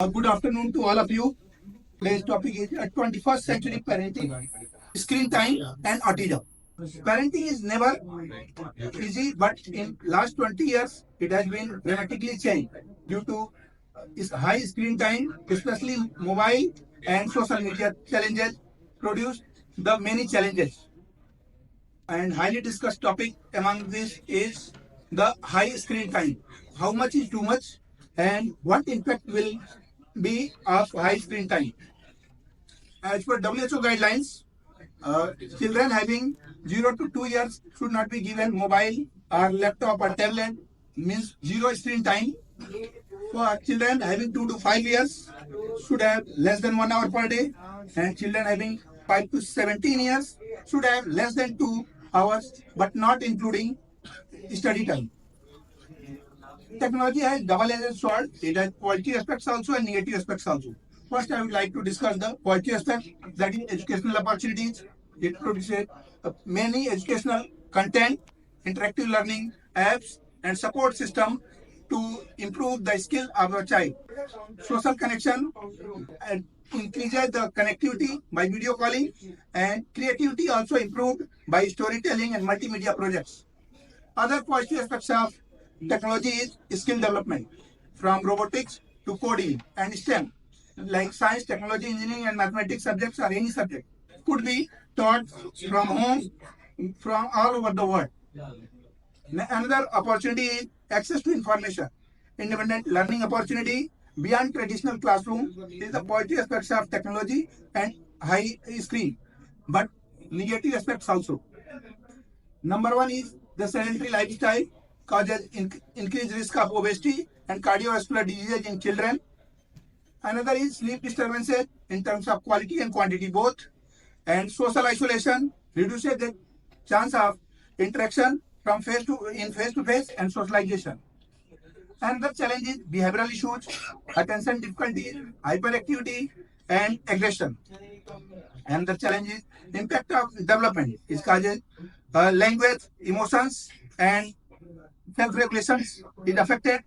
Good afternoon to all of you. Today's topic is 21st century parenting, screen time and autism. Parenting is never easy, but in last 20 years, it has been dramatically changed due to high screen time, especially mobile and social media challenges produce the many challenges. And highly discussed topic among this is the high screen time. How much is too much and what impact will be of high screen time? As per WHO guidelines, children having 0 to 2 years should not be given mobile or laptop or tablet, means zero screen time. For children having 2 to 5 years should have less than 1 hour per day, and children having 5 to 17 years should have less than 2 hours, but not including study time. Technology has double-edged sword. It has positive aspects also and negative aspects also. First, I would like to discuss the positive aspect, that is educational opportunities. It produces many educational content, interactive learning apps, and support system to improve the skill of a child. Social connection and increases the connectivity by video calling, and creativity also improved by storytelling and multimedia projects. Other positive aspects of technology is skill development, from robotics to coding and STEM, like science, technology, engineering, and mathematics subjects, or any subject, could be taught from home, from all over the world. Another opportunity is access to information. Independent learning opportunity beyond traditional classroom is the positive aspects of technology and high screen, but negative aspects also. Number one is the sedentary lifestyle causes increased risk of obesity and cardiovascular diseases in children. Another is sleep disturbances in terms of quality and quantity both. And social isolation reduces the chance of interaction from face to face and socialization. Another challenge is behavioral issues, attention difficulties, hyperactivity, and aggression. And the challenge is impact of development. It causes language, emotions, and self-regulation is affected.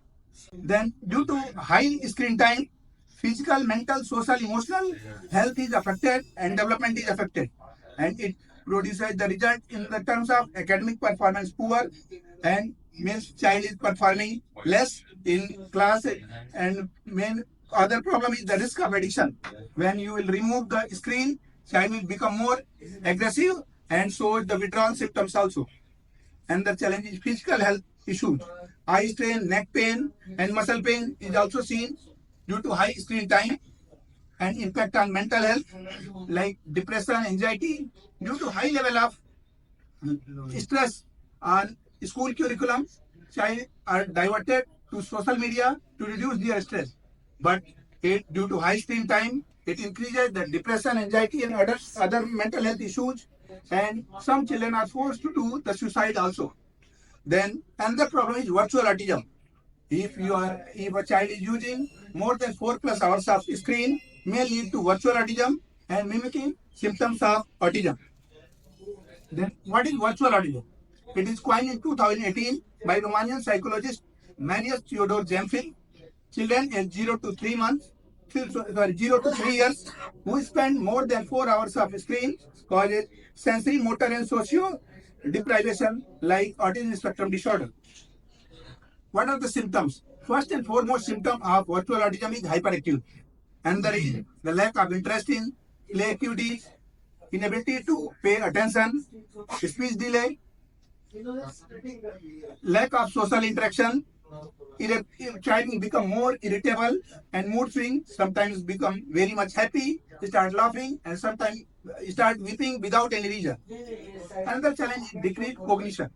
Then, due to high screen time, physical, mental, social, emotional health is affected and development is affected. And it produces the result in the terms of academic performance poor, and means child is performing less in class, and main other problem is the risk of addiction. When you will remove the screen, child will become more aggressive and show the withdrawal symptoms also. And the challenge is physical health issues. Eye strain, neck pain, and muscle pain is also seen due to high screen time, and impact on mental health like depression, anxiety, due to high level of stress on school curriculum. Child are diverted to social media to reduce their stress, but due to high screen time, it increases the depression, anxiety, and other mental health issues, and some children are forced to do the suicide also. Then another problem is virtual autism. If a child is using more than 4+ hours of screen, may lead to virtual autism and mimicking symptoms of autism. Then what is virtual autism? It is coined in 2018 by Romanian psychologist Marius Theodor Zemfil. Children aged 0 to 3 months, 0 to 3 years, who spend more than 4 hours of screen causes sensory, motor, and socio deprivation like autism spectrum disorder. What are the symptoms? First and foremost symptom of virtual autism is hyperactivity. And there is the lack of interest in play activities, inability to pay attention, speech delay, lack of social interaction. Child will become more irritable and mood swing, sometimes become very much happy, start laughing, and sometimes start weeping without any reason. Another challenge is decreased cognition.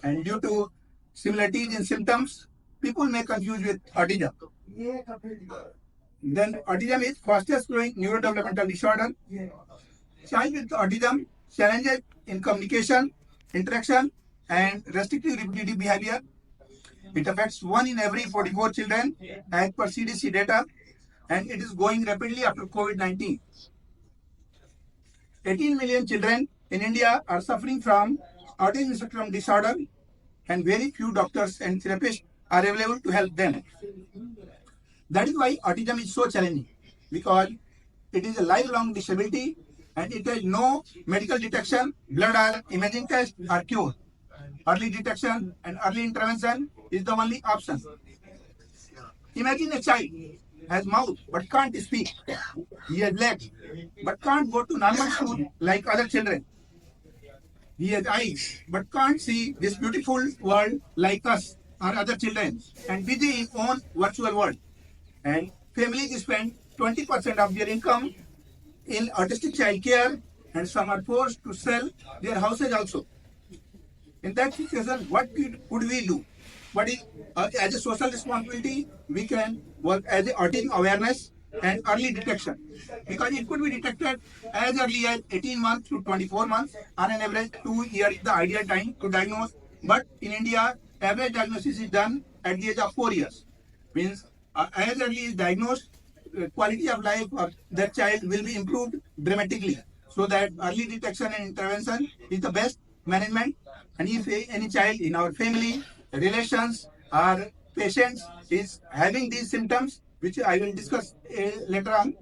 And due to similarities in symptoms, people may confuse with autism. Then autism is fastest growing neurodevelopmental disorder. Child with autism challenges in communication, interaction, and restrictive repetitive behavior. It affects 1 in every 44 children as per CDC data, and it is growing rapidly after COVID-19. 18 million children in India are suffering from autism spectrum disorder, and very few doctors and therapists are available to help them. That is why autism is so challenging, because it is a lifelong disability and it has no medical detection, blood or imaging test or cure. Early detection and early intervention is the only option. Imagine a child has mouth but can't speak. He has legs but can't go to normal school like other children. He has eyes but can't see this beautiful world like us or other children, and busy in own virtual world. And families spend 20% of their income in autistic child care, and some are forced to sell their houses also. In that situation, what could we do? What is as a social responsibility, we can work as a autism awareness and early detection, because it could be detected as early as 18 months to 24 months. On an average, 2 years is the ideal time to diagnose. But in India, average diagnosis is done at the age of 4 years. Means as early is diagnosed, quality of life of that child will be improved dramatically. So that early detection and intervention is the best management. And if any child in our family, relations, or patients is having these symptoms, which I will discuss later on,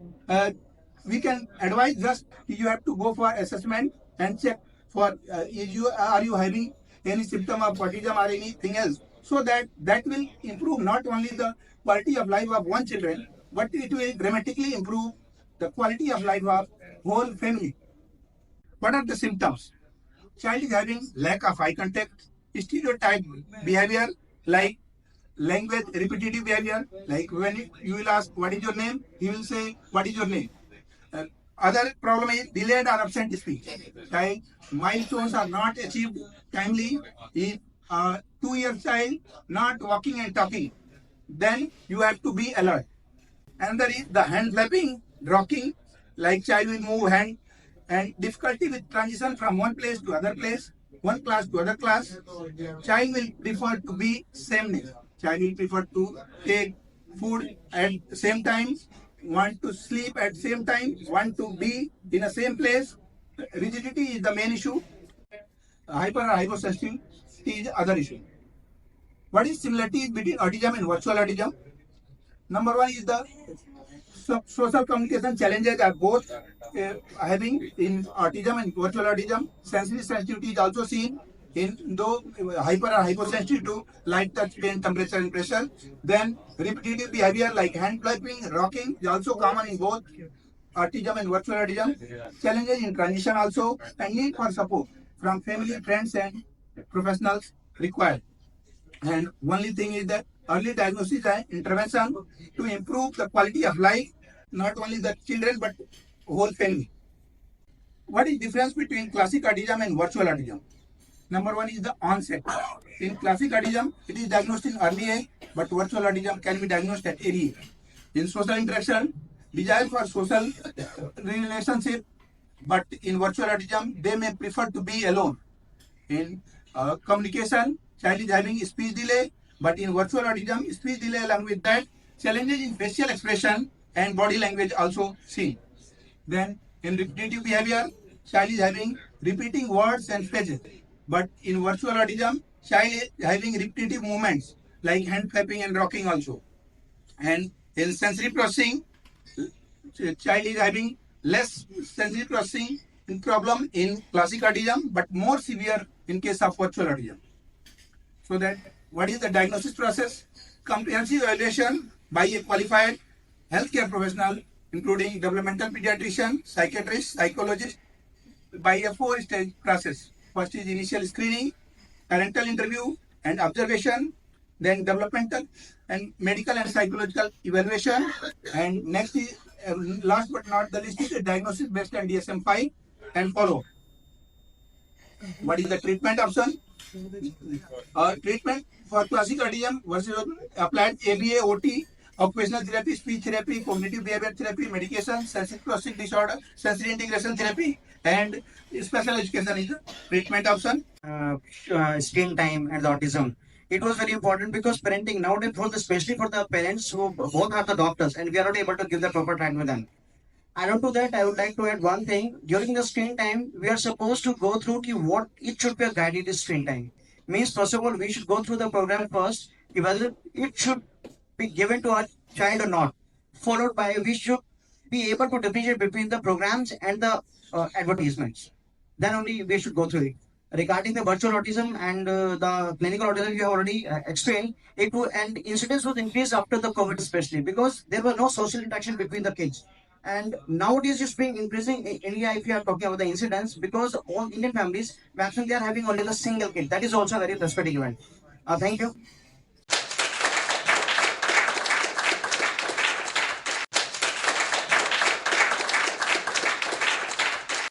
we can advise just you have to go for assessment and check for are you having any symptom of autism or anything else, so that will improve not only the quality of life of one children, but it will dramatically improve the quality of life of whole family. What are the symptoms? Child is having lack of eye contact, stereotype behavior like language repetitive behavior, like when you will ask what is your name, he will say what is your name. Other problem is delayed or absent speech. Child milestones are not achieved timely. If 2 year child not walking and talking, then you have to be alert. Another is the hand flapping, rocking, like child will move hand, and difficulty with transition from one place to other place, one class to other class. Child will prefer to be sameness. Child will prefer to take food at the same time, want to sleep at the same time, want to be in the same place. Rigidity is the main issue. Hyper or hyposensitivity is the other issue. What is similarity between autism and virtual autism? Number one is the social communication challenges are both having in autism and virtual autism. Sensory sensitivity is also seen in though hyper or hypersensitive to light, touch, pain, temperature, and pressure. Then repetitive behavior like hand clapping, rocking is also common in both autism and virtual autism. Challenges in transition also, and need for support from family, friends, and professionals required. And only thing is that early diagnosis and intervention to improve the quality of life, not only the children but whole family. What is difference between classic autism and virtual autism? Number one is the onset. In classic autism, it is diagnosed in early age, but virtual autism can be diagnosed at any age. In social interaction, desire for social relationship, but in virtual autism, they may prefer to be alone. In communication, child is having speech delay, but in virtual autism, speech delay along with that, challenges in facial expression and body language also seen. Then in repetitive behavior, child is having repeating words and phrases, but in virtual autism, child is having repetitive movements like hand clapping and rocking also. And in sensory processing, child is having less sensory processing problem in classic autism, but more severe in case of virtual autism. So that what is the diagnosis process? Comprehensive evaluation by a qualified healthcare professional, including developmental pediatrician, psychiatrist, psychologist, by a 4-stage process. First is initial screening, parental interview and observation, then developmental and medical and psychological evaluation, and next is last but not the least is a diagnosis based on DSM-5 and follow. What is the treatment option? Treatment for classic autism versus applied ABA, OT, occupational therapy, speech therapy, cognitive behavior therapy, medication, sensory processing disorder, sensory integration therapy, and special education is the treatment option. Screen time and the autism. It was very important because parenting nowadays, especially for the parents who both are the doctors, and we are not able to give the proper time with them. Add to that, I would like to add one thing. During the screen time, we are supposed to go through what it should be a guided screen time. Means, first of all, we should go through the program first, whether it should be given to our child or not. Followed by, we should be able to differentiate between the programs and the advertisements. Then only we should go through it. Regarding the virtual autism and the clinical autism, you have already explained it. And incidence was increased after the COVID, especially because there was no social interaction between the kids. And nowadays, it's been increasing in India. If you are talking about the incidence, because all Indian families, maximum they are having only the single kid. That is also a very frustrating event. Thank you.